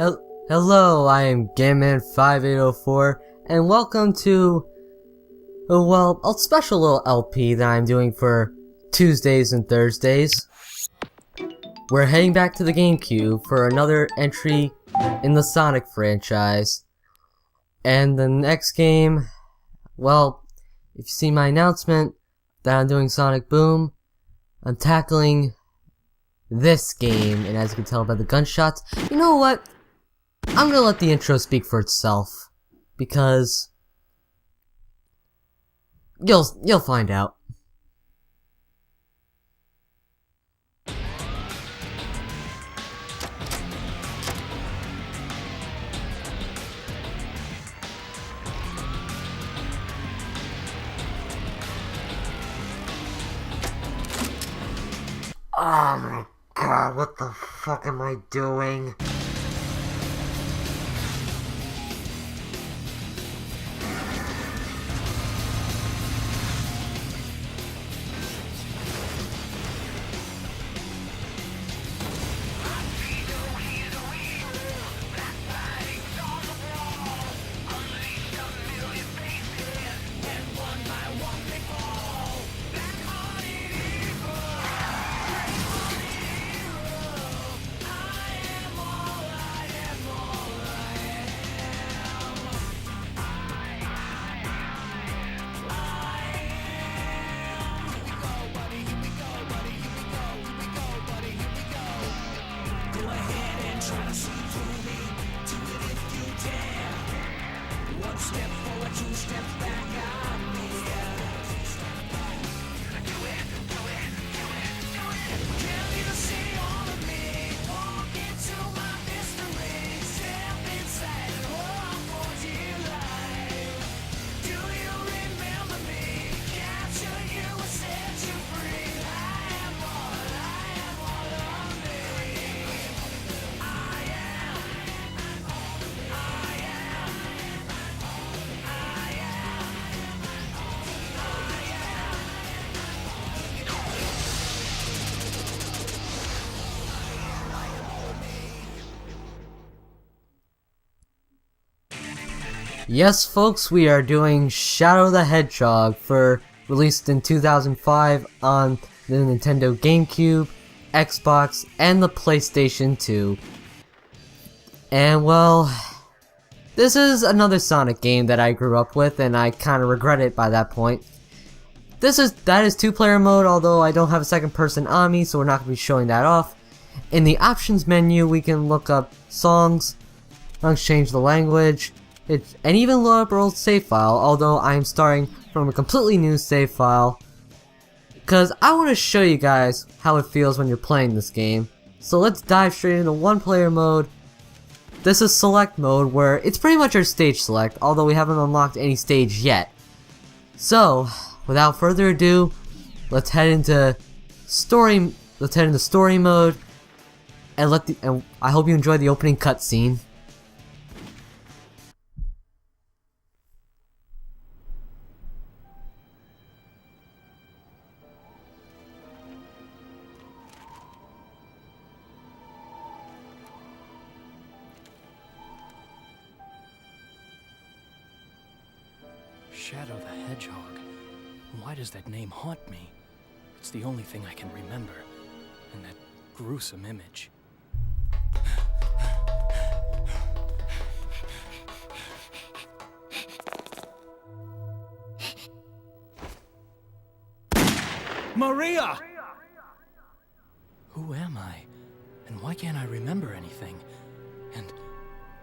Hello, I am GameMan5804, and welcome to, a special little LP that I'm doing for Tuesdays and Thursdays. We're heading back to the GameCube for another entry in the Sonic franchise. And the next game, well, if you see my announcement that I'm doing Sonic Boom, I'm tackling this game, and as you can tell by the gunshots, you know what? I'm gonna let the intro speak for itself, because you'll find out. Oh my god, what the fuck am I doing? Yes, folks, we are doing Shadow the Hedgehog, released in 2005 on the Nintendo GameCube, Xbox, and the PlayStation 2. And well, this is another Sonic game that I grew up with, and I kind of regret it by that point. That is two-player mode, although I don't have a second person on me, so we're not going to be showing that off. In the options menu, we can look up songs, change the language, and even load up our old save file, although I'm starting from a completely new save file, because I want to show you guys how it feels when you're playing this game. So let's dive straight into one player mode. This is select mode, where it's pretty much our stage select, although we haven't unlocked any stage yet. So without further ado, let's head into story mode, and I hope you enjoy the opening cutscene. Shadow the Hedgehog. Why does that name haunt me? It's the only thing I can remember. And that gruesome image. Maria! Who am I? And why can't I remember anything? And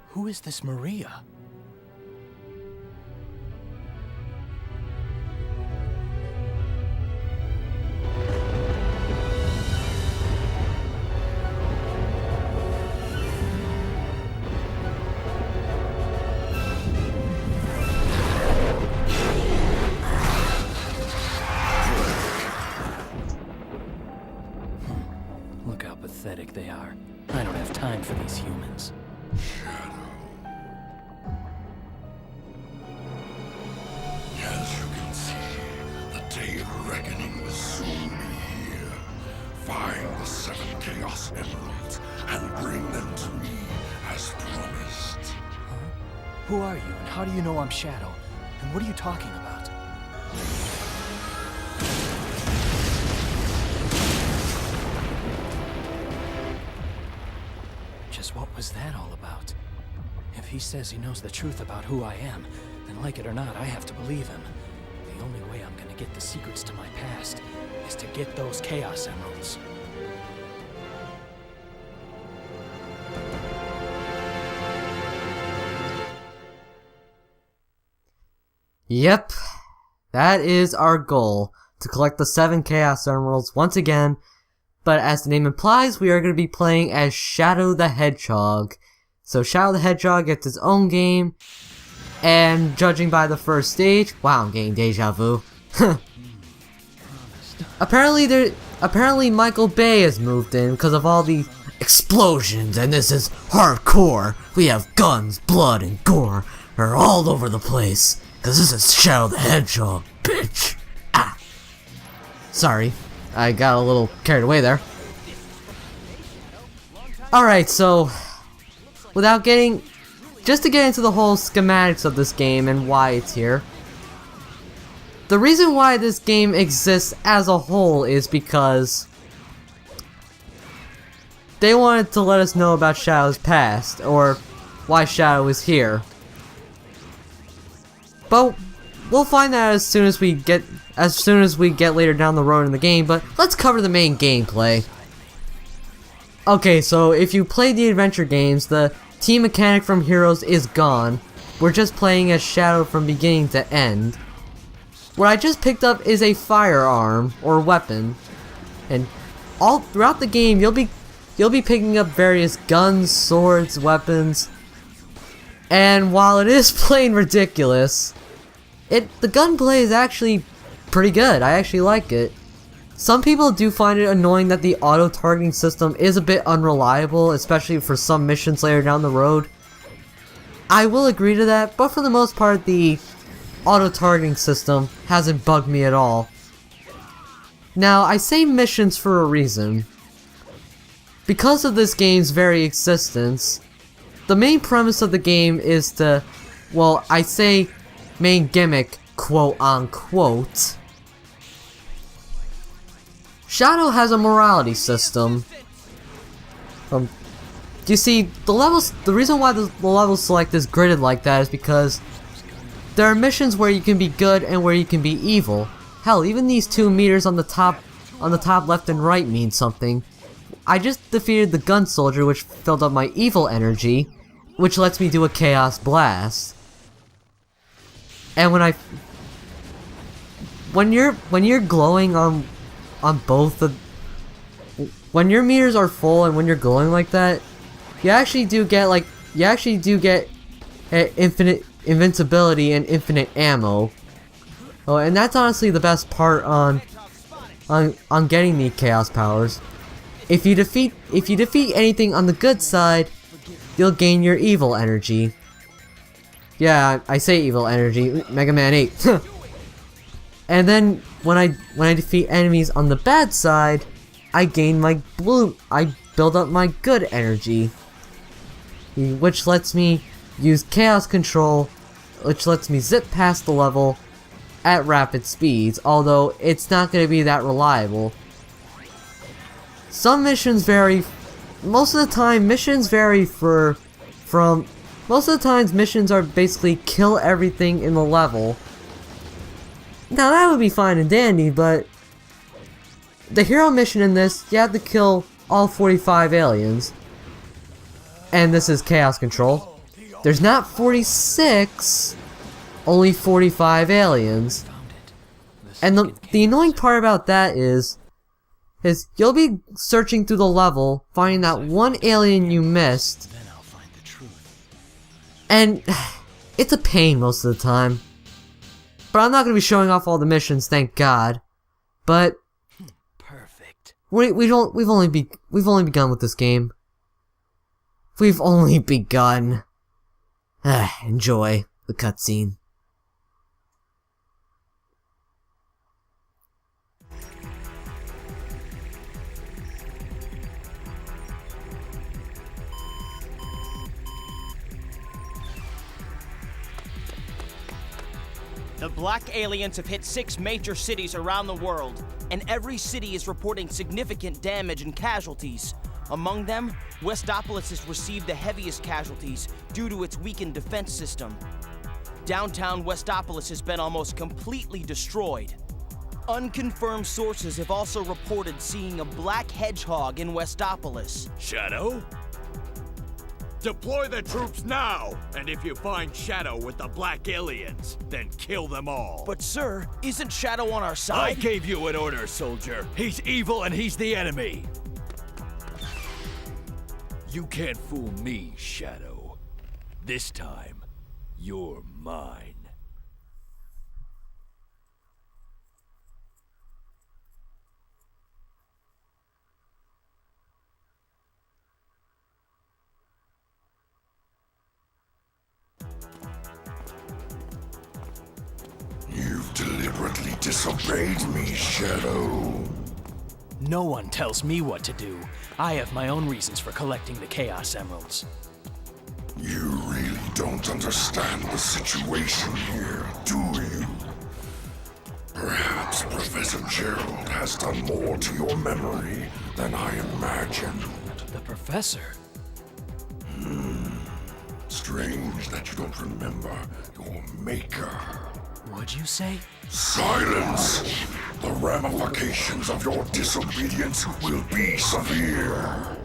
who is this Maria? Look how pathetic they are. I don't have time for these humans. Shadow. Who are you, and how do you know I'm Shadow? And what are you talking about? Just what was that all about? If he says he knows the truth about who I am, then like it or not, I have to believe him. The only way I'm gonna get the secrets to my past is to get those Chaos Emeralds. Yep, that is our goal, to collect the 7 Chaos Emeralds once again, but as the name implies, we are going to be playing as Shadow the Hedgehog. So Shadow the Hedgehog gets its own game, and judging by the first stage, wow, I'm getting deja vu. Apparently Michael Bay has moved in because of all the explosions, and this is hardcore. We have guns, blood, and gore are all over the place. Cause this is Shadow the Hedgehog, bitch! Ah! Sorry, I got a little carried away there. Alright, so, just to get into the whole schematics of this game and why it's here. The reason why this game exists as a whole is because they wanted to let us know about Shadow's past, or why Shadow is here. But we'll find that as soon as we get later down the road in the game, but let's cover the main gameplay. Okay, so if you play the adventure games, the team mechanic from Heroes is gone. We're just playing as Shadow from beginning to end. What I just picked up is a firearm or weapon, and all throughout the game you'll be picking up various guns, swords, weapons. And while it is plain ridiculous, the gunplay is actually pretty good. I actually like it. Some people do find it annoying that the auto-targeting system is a bit unreliable, especially for some missions later down the road. I will agree to that, but for the most part the auto-targeting system hasn't bugged me at all. Now, I say missions for a reason. Because of this game's very existence, the main premise of the game is to, well, I say main gimmick, quote-unquote. Shadow has a morality system. You see, the reason why the level select is gridded like that is because there are missions where you can be good and where you can be evil. Hell, even these 2 meters on the top left and right mean something. I just defeated the gun soldier, which filled up my evil energy, which lets me do a chaos blast. And when you're glowing on both the, when your meters are full and when you're glowing like that, you actually do get infinite invincibility and infinite ammo. Oh, and that's honestly the best part on getting the chaos powers. If you defeat anything on the good side, you'll gain your evil energy. Yeah, I say evil energy, Mega Man 8. And then when I defeat enemies on the bad side, I build up my good energy, which lets me use chaos control, which lets me zip past the level at rapid speeds, although it's not going to be that reliable. Some missions vary. Most of the time, missions vary most of the times missions are basically kill everything in the level. Now that would be fine and dandy, but the hero mission in this, you have to kill all 45 aliens. And this is chaos control. There's not 46, only 45 aliens. And the annoying part about that is you'll be searching through the level, finding that one alien you missed, and it's a pain most of the time. But I'm not going to be showing off all the missions, thank God. But perfect. We've only begun with this game. We've only begun. Enjoy the cutscene. The black aliens have hit 6 major cities around the world, and every city is reporting significant damage and casualties. Among them, Westopolis has received the heaviest casualties due to its weakened defense system. Downtown Westopolis has been almost completely destroyed. Unconfirmed sources have also reported seeing a black hedgehog in Westopolis. Shadow? Deploy the troops now! And if you find Shadow with the black aliens, then kill them all. But sir, isn't Shadow on our I side? gave you an order, soldier. He's evil and he's the enemy. You can't fool me, Shadow. This time, you're mine. You've deliberately disobeyed me, Shadow. No one tells me what to do. I have my own reasons for collecting the Chaos Emeralds. You really don't understand the situation here, do you? Perhaps Professor Gerald has done more to your memory than I imagined. The Professor? Strange that you don't remember your maker. What'd you say? Silence! The ramifications of your disobedience will be severe.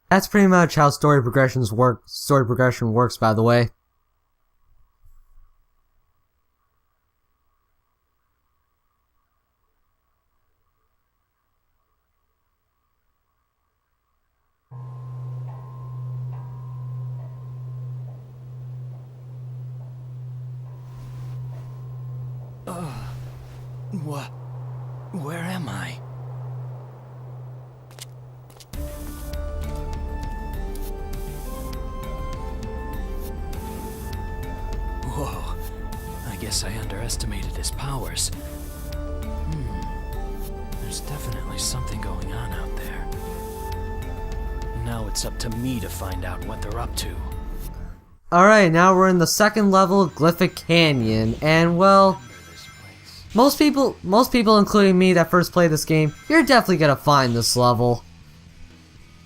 That's pretty much how story progression works, by the way. Where am I? Whoa. I guess I underestimated his powers. There's definitely something going on out there. Now it's up to me to find out what they're up to. Alright, now we're in the second level of Glyphic Canyon, and well, most people including me that first played this game, you're definitely gonna find this level.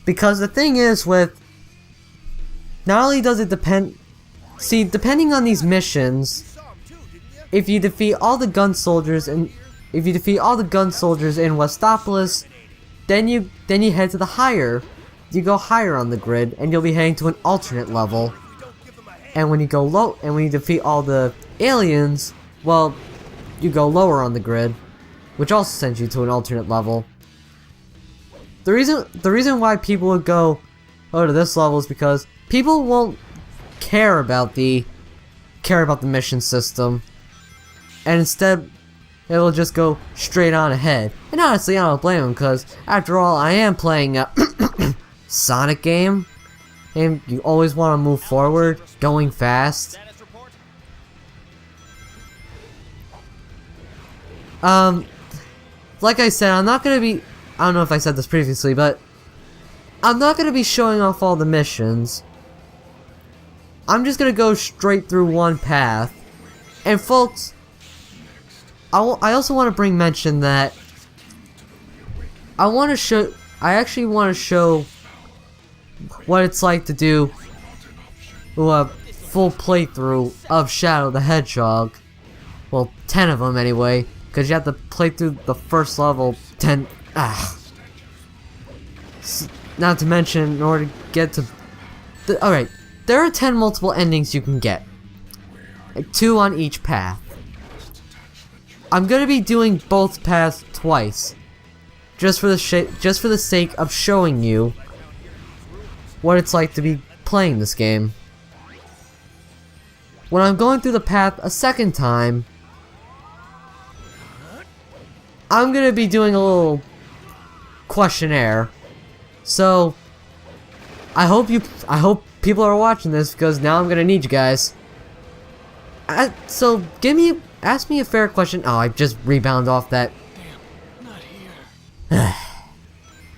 Because the thing is with, not only does it depend, depending on these missions, if you defeat all the gun soldiers in Westopolis, then you head to the higher, you go higher on the grid, and you'll be heading to an alternate level. And when you go low, and when you defeat all the aliens, well, you go lower on the grid, which also sends you to an alternate level. The reason why people would go to this level is because people won't care about the mission system, and instead it'll just go straight on ahead. And honestly, I don't blame them, because after all, I am playing a Sonic game, and you always want to move forward, going fast. Status report? Like I said, I'm not gonna be, I don't know if I said this previously, but I'm not gonna be showing off all the missions. I'm just gonna go straight through one path. And folks, I also want to mention that I actually want to show what it's like to do a full playthrough of Shadow the Hedgehog. Well, 10 of them anyway, because you have to play through the first level 10. Not to mention, in order to get to alright, there are 10 multiple endings you can get, like 2 on each path. I'm gonna be doing both paths twice, just for the sake of showing you what it's like to be playing this game. When I'm going through the path a second time, I'm gonna be doing a little questionnaire. So I hope people are watching this, because now I'm gonna need you guys. So ask me a fair question. Oh, I just rebound off that. Damn, not here.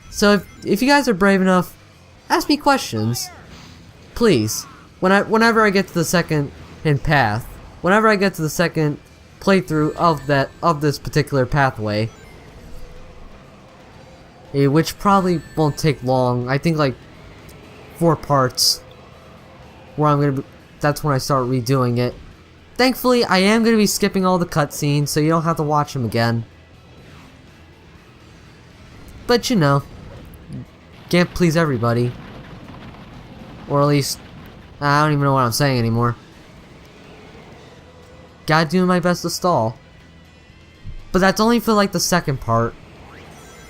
So if you guys are brave enough, ask me questions, please. whenever I get to the second path, whenever I get to the second playthrough of this particular pathway, which probably won't take long. I think like 4 parts, where that's when I start redoing it. Thankfully, I am gonna be skipping all the cutscenes, so you don't have to watch them again. But you know, can't please everybody. Or at least, I don't even know what I'm saying anymore. Gotta do my best to stall. But that's only for like the second part.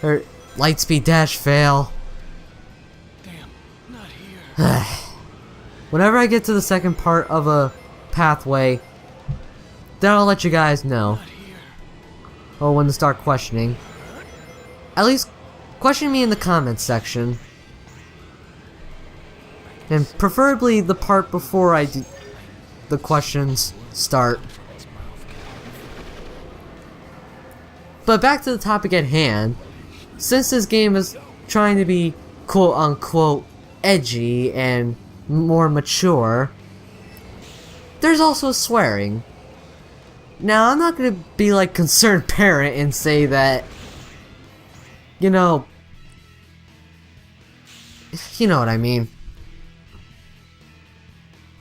Or Lightspeed dash fail. Damn, not here. Whenever I get to the second part of a pathway, then I'll let you guys know. Not here. Or when to start questioning. At least question me in the comments section. And preferably the part before the questions start. But back to the topic at hand. Since this game is trying to be quote unquote edgy and more mature, there's also swearing. Now, I'm not gonna be like concerned parent and say that, you know what I mean.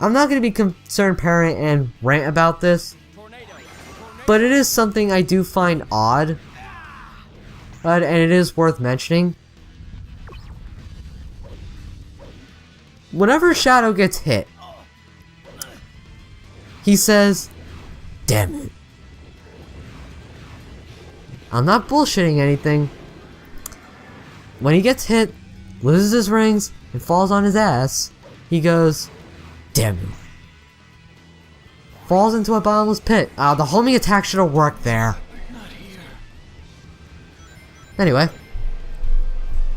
I'm not gonna be concerned parent and rant about this, but it is something I do find odd, and it is worth mentioning. Whenever Shadow gets hit, he says, "Damn it." I'm not bullshitting anything. When he gets hit, loses his rings, and falls on his ass, he goes, "Damn it." Falls into a bottomless pit. The homing attack should have worked there. Not here. Anyway,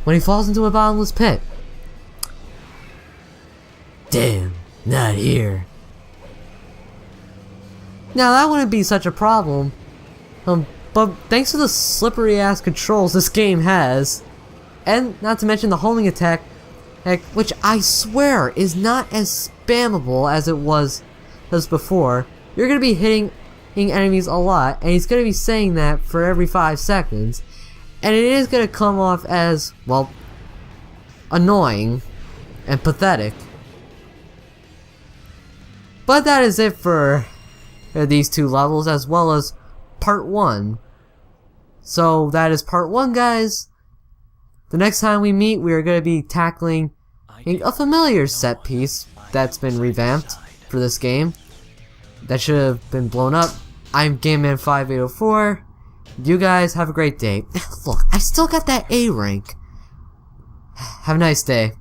when he falls into a bottomless pit, "Damn, not here." Now that wouldn't be such a problem, but thanks to the slippery ass controls this game has, and not to mention the homing attack, which I swear is not as spammable as it was before, you're gonna be hitting enemies a lot, and he's gonna be saying that for every 5 seconds, and it is gonna come off as, well, annoying and pathetic. But that is it for these 2 levels, as well as part 1. So that is part 1, guys. The next time we meet, we are going to be tackling a familiar set piece that's been revamped for this game. That should have been blown up. I'm GameMan5804. You guys have a great day. Look, I still got that A rank. Have a nice day.